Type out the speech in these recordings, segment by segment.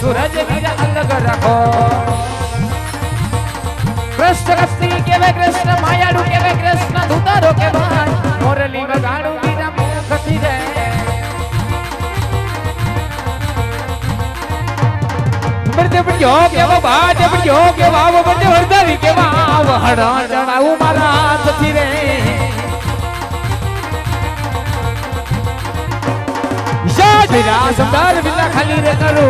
सूरज वीर अलग रखो कृष्ण कस्ती के वे कृष्ण मायाडू के वे कृष्ण धुतारो के भाई मोरली वगाड़ू वीर मुख थी रे बड़े बड़ियो के बाज बड़ियो के वाव बड़े वरदारी के वाव हड़ा चढ़ाऊ मारा हाथ थी रे मेरा समदार बिना खाली रे करो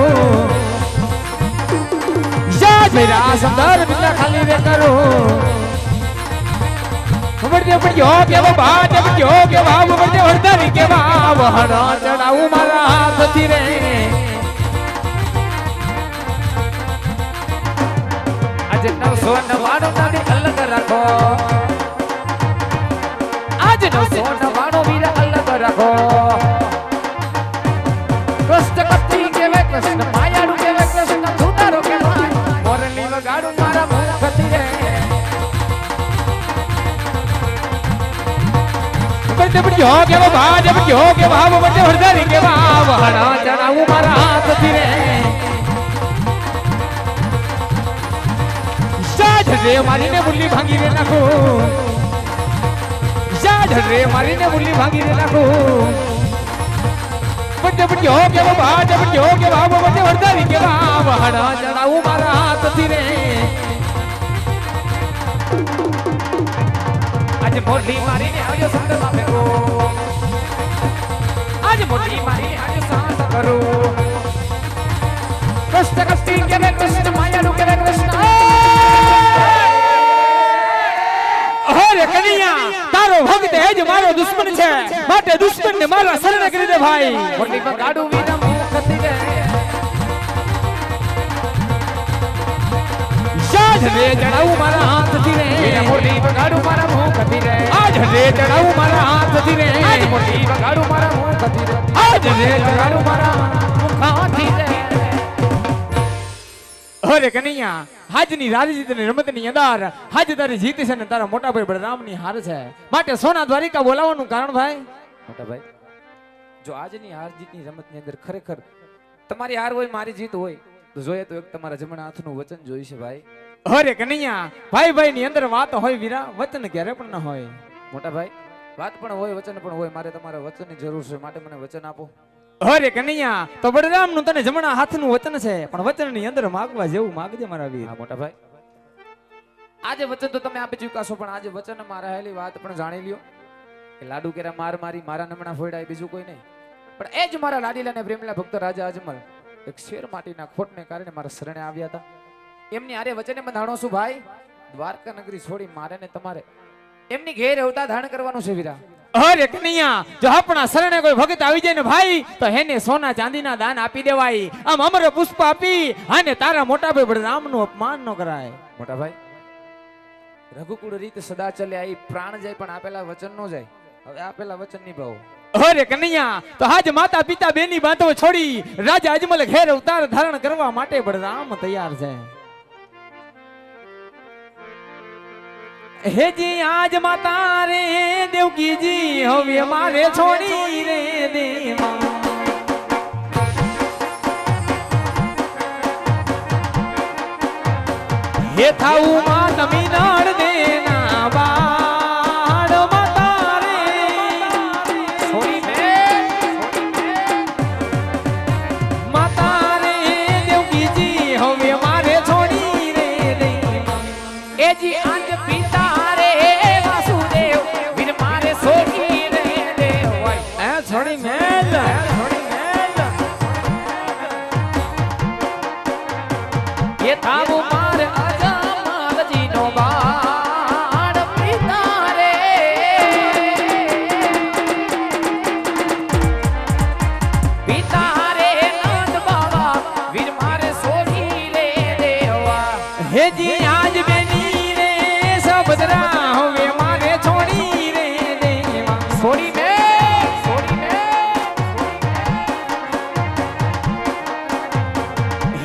याद मेरा समदार बिना खाली रे करो बड़े बड़ियो के बाज बड़ियो के वाव बड़े वरदारी के वाव हड़ा चढ़ाऊ मारा हाथ थी रे आज 999 नानी अलग रखो आज 999 वीर अलग रखो कृष्ण कत्ती के वे कृष्ण मायाडू के वे कृष्ण धुतारो के भाई मोरली वगाड़ू मारा मुख थी रे बड़े बड़ियो के बाज बड़ियो के भाव बड़े वरदारी के भाव हड़ा चढ़ाऊ मारा हाथ थी रे रे मारी ने मुरली भांगी रे नाखो याद रे मारी ने मुरली भांगी रे नाखो बड़े बड़ियो के बाज बड़ियो के भाव बड़े वरदारी के भाव हड़ा चढ़ाऊ मारा हाथ थी रे आज मुरली मारी ने आज संत बापे को आज मुरली मारी ने आज सांस करो कृष्ण कष्टी के वे कृष्ण मायाडू के वे कृष्ण अरे कन्हैया तारो भक्त है जो मारो दुश्मन छे माटे दुश्मन ने मारा शरण करी दे भाई मुरली वगाड़ू वीर मुख थी रे याद रे चढ़ाऊ मारा हाथ थी रे मुरली वगाड़ू मारा मुख थी रे आज रे चढ़ाऊ मारा हाथ थी रे आज मुरली वगाड़ू मारा मुख थी रे आज रे चढ़ाऊ मारा मुख थी रे अरे कन्हैया हाजनी राजजीत ने रमत ની અંદર હાજ તારી જીત છે ને તારા મોટા ભાઈ બળરામ ની હાર છે માટે સોના દ્વારિકા બોલાવવાનું કારણ ભાઈ મોટા ભાઈ જો આજની હાર જીત ની રમત ની અંદર ખરેખર તમારી હાર હોય મારી જીત હોય તો જોઈએ તો એક તમારા જમણા હાથનું વચન જોઈ છે ભાઈ અરે કન્હૈયા ભાઈ ભાઈ ની અંદર વાત હોય વીરા વચન ક્યારે પણ ન હોય મોટા ભાઈ વાત પણ હોય વચન પણ હોય મારે તમારા વચનની જરૂર છે માટે મને વચન આપો અરે કન્હૈયા તો બળરામ નું તને જમણા હાથનું વચન છે પણ વચન ની અંદર માંગવા જેવું માંગજે મારા વીર હા મોટા ભાઈ આજે વચન તો તમે આપી ચૂક્યા છો પણ આજે વચન માં રહેલી વાત પણ જાણી લ્યો કે લાડુ કેરા માર મારી મારા નમણા ફોડ્યા બીજું કોઈ નહીં પણ એ જ મારા લાડીલા ને પ્રેમલા ભક્ત રાજા અજમલ એક શેર માટીના ખોટને કારણે મારા શરણે આવ્યા હતા એમની આરે વચને બંધાણો છું ભાઈ દ્વારકા નગરી છોડી મારે ને તમારે એમની ઘેર અવતાર ધારણ કરવાનું છે વીરા અરે કન્હૈયા જો આપણા શરણે કોઈ ભગત આવી જાય ને ભાઈ તો હેને સોના ચાંદીના દાન આપી દેવાય આમ અમર પુષ્પ આપી અને તારા મોટા ભાઈ બળરામનું અપમાન ન કરાય મોટા ભાઈ રઘુકુળ રીત સદા ચાલે આ પ્રાણ જાય પણ આપેલા વચન નો જાય હવે આપેલા વચન નિભાવો અરે કન્હૈયા તો આજ માતા પિતા બેની બાંધો છોડી રાજા અજમલ ઘેર અવતાર ધારણ કરવા માટે બળરામ તૈયાર છે हे जी आज माता रे देवकी जी हवे मारे छोड़ी रे देवा हे थाऊ मात मीनाड़ देना बाड़ माता रे छोड़ी माता रे देवकी जी हवे मारे छोड़ी रे देवा ए जी आज पिता छोड़ी मेल ये था वो मार अजमल जी नो बाण पिता रे पिता रे नंद बाबा वीर मारे सोही रे देवा हे जी आज बेनी रे सबदरा होवे मारे छोड़ी रे देवा छोड़ी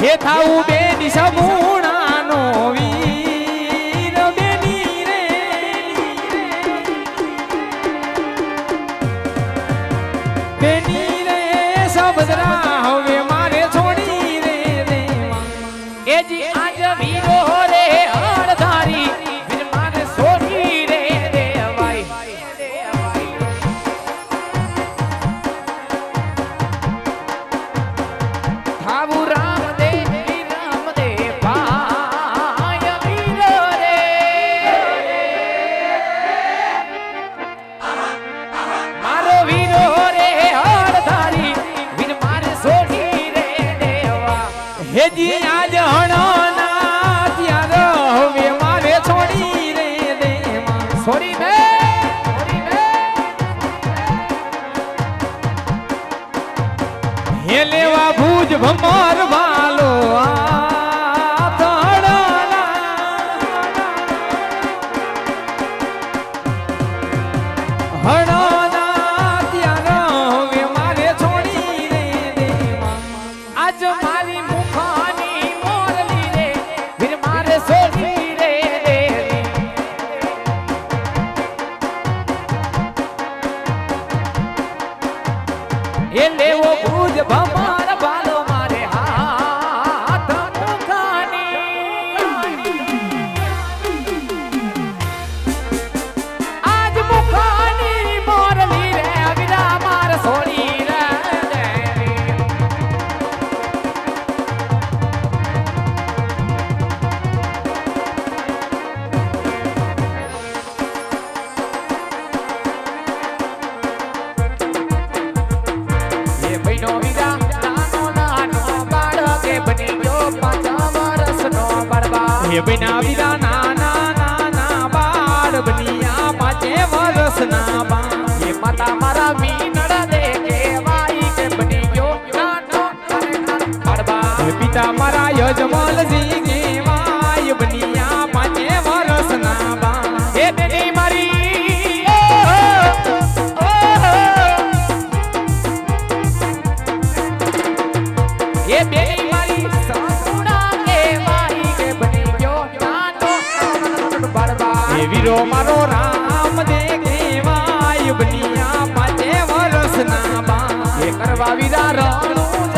हे थाऊ बेनी समूणा नो वीर बेनी रे बेनी रे सबदरा हवे मारे छोड़ी रे ભુજ ભમર વાલો એ લેવો ભુજ ભમર વાલો મારે હાથ આજ મુખાની મોરલી રે અગરા માર સોડી રે એ બિના વિના નાના નાના બાળ બનિયા 5 વર્ષના બા એ માતા મારા મીનડ દે કેવાઈ કે બની ગયો નાનો બાળબા એ પિતા મારા યજમલજી કેવાય બનિયા 5 વર્ષના બા એ બેટી મારી એ બેટી મારી વીરો મારો રામ દે કેવાય બનિયા 5 વર્ષના બા એ કરવા વીરા રણું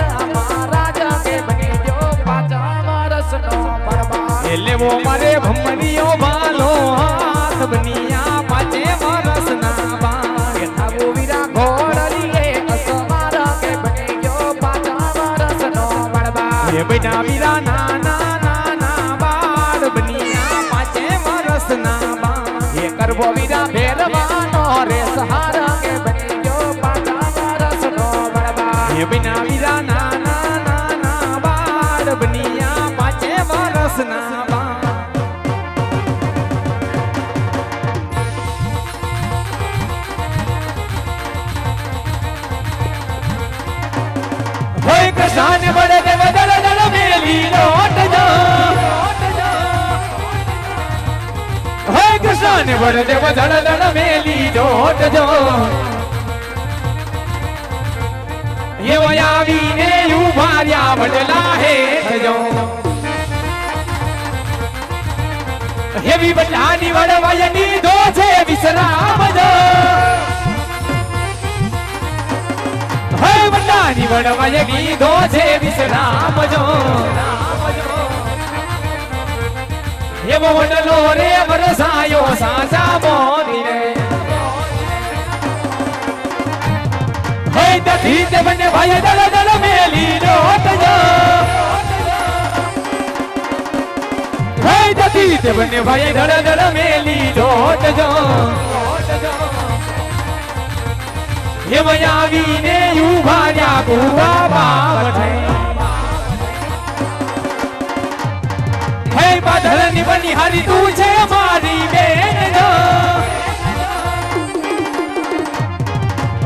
રાજા કે બની ગયો 5 વર્ષનો પરબા એ લેવો મારે ભમરીયો વાલો હાથ બનિયા 5 વર્ષના બા એ થાગો વીરા ઘોડલી એ અસમાર કે બની ગયો 5 વર્ષનો પરબા એ બિના વીરા નાના નાના બાળ બનિયા 5 વર્ષના કરવો વીરા ભેરવાનો રે સહારા કે બની ગયો 5 વર્ષનો બળબા એ બિના વીરા નાના નાના બાળ બનિયા 5 વર્ષના બા હોય કૃષ્ણ બળે દેવ દળ દળ મેલી લોટ જા કૃષ્ણ વરદેવ ધડ ધડ મેલી જોટ જો એવો આવીને ઉભાર્યા વડલા હેઠ જો એવી બધાની વડવાયની દો છે વિશ્રામ જો હે બધાની વડવાયની દો છે વિશ્રામ જો એવો વડલો રે વરસાયો સાચા મોરી રે હે દધી તે બને ભાઈ દળ દળ મેલી લોટ જો હે દધી તે બને ભાઈ દળ દળ મેલી લોટ જો એવો આવીને ઉભાર્યા કુવા બાવઠે ધરની બની હારી તું છે મારી બેન જો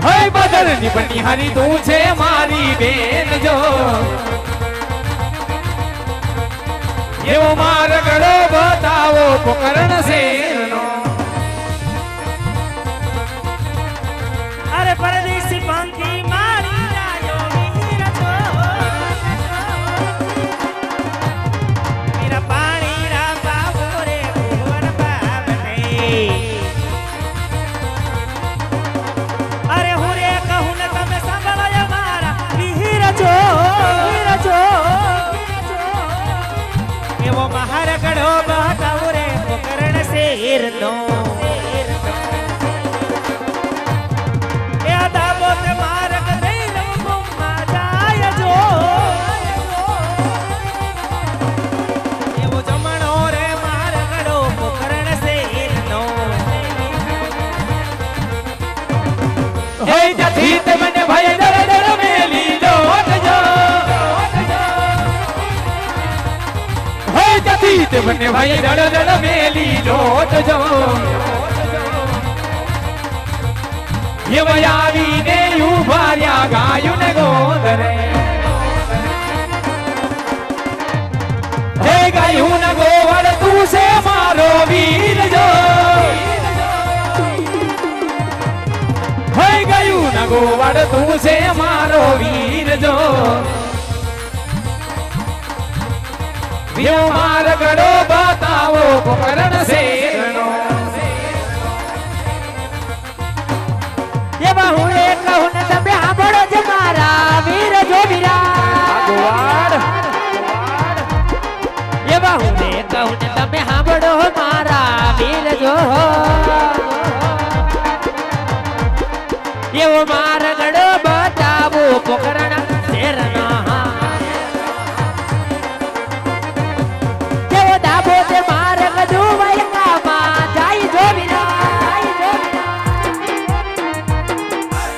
હે બદરની બની હારી તું છે મારી બેન જો એવો માર ગળો બતાવો પોકરણ શેરનો અરે પરદેશી પંખી મારી જાયો વીર છો મીરા પાણી રા બાબો રે ભુવન બાબને અરે હું રે કહું ને તમે સાંભળો મારા વીર છો એવો મહાર ગઢો બતાવો રે પોકરણ શેરનો તે બને ભાઈ દળ દળ મેલી લોટ જો એવા આવીને ઉભાર્યા ગાયું ને ગોંદરે ગયું ન ગોવડ તું છે મારો વીર જો હઈ ગયું ન ગોવડ તું છે મારો વીર જો વિયો માર્ગડો બતાવો પોકરણ શેરનો એવા હું એ કહું ને તમે સાંભળો જ મારા વીર જો વીરા એવા હું એ કહું ને તમે સાંભળો મારા વીર જો એવો માર્ગડો બતાવો પોકરણ શેરનો જેવો દાબો તે માર્ગ દુવાઈ કામાં જાય જો વીરા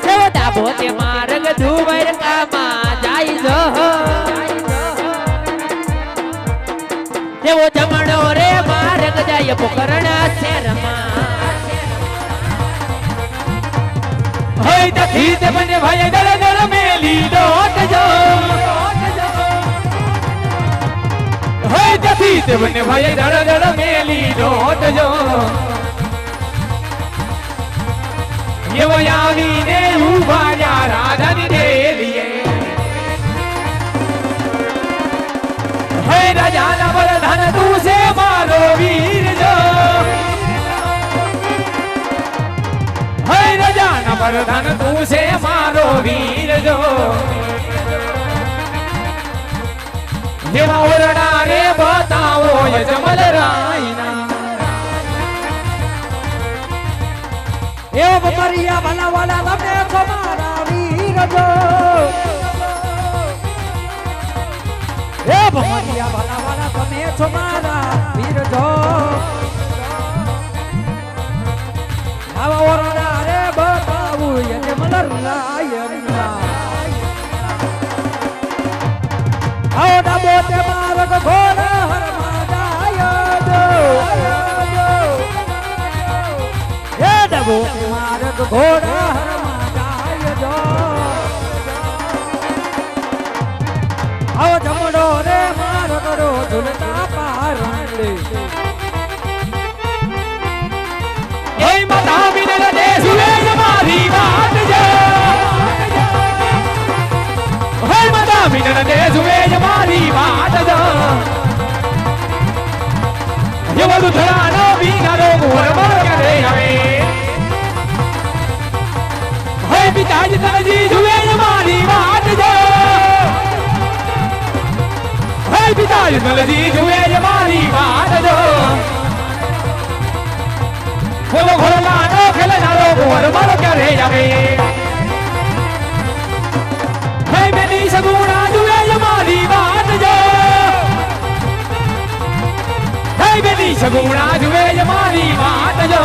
જેવો દાબો તે માર્ગ દુવાઈ કામાં જાય જો જેવો જમણો રે માર્ગ જાય પોકરણ શેરમાં હઈ તથી તે બને ભાઈ દળ દળ મેલી દોટ જો હઈ તથી તે બને ભાઈ દળ દળ મેલી દોટ જો એવો આવીને ઉભા યા રાધાની દેલીએ હે રાજાના વરદાન તું છે મારો વીર જો હે રાજાના વરદાન તું છે મારો વીર જો એવા ઓરડા રે બતાવો યજમલ રાયના એવો બમરિયા ભલા વાલા તમે છો મારા વીર જો એ બમરિયા ભલા વાલા તમે છો મારા વીર જો આવા ઓરડા રે બતાવું યજમલ રાયના આવો ડાબો તે માર્ગ ઘોડા હરમાં જાય જો હે ડાબો તે માર્ગ ઘોડા હરમાં જાય જો આવો જમડો રે માર્ગ રો ઝુલતા પારંડે હે માતા વિનર દેશ વેજ મારી વાત જો હે માતા વિનર દેશ વેજ મારી વાત જો ये वो दूसरा नो बीगारो मोर मर करे हमें हे पिताजी तनजी जुए हमारी बात जो हे पिताजी तनजी जुए हमारी बात जो वो घोड़ा नो खेलना रो मोर मर करे हमें हे मेरी सगुना जुए हमारी बात जो બેની સગુણા જુએ મારી વાત જો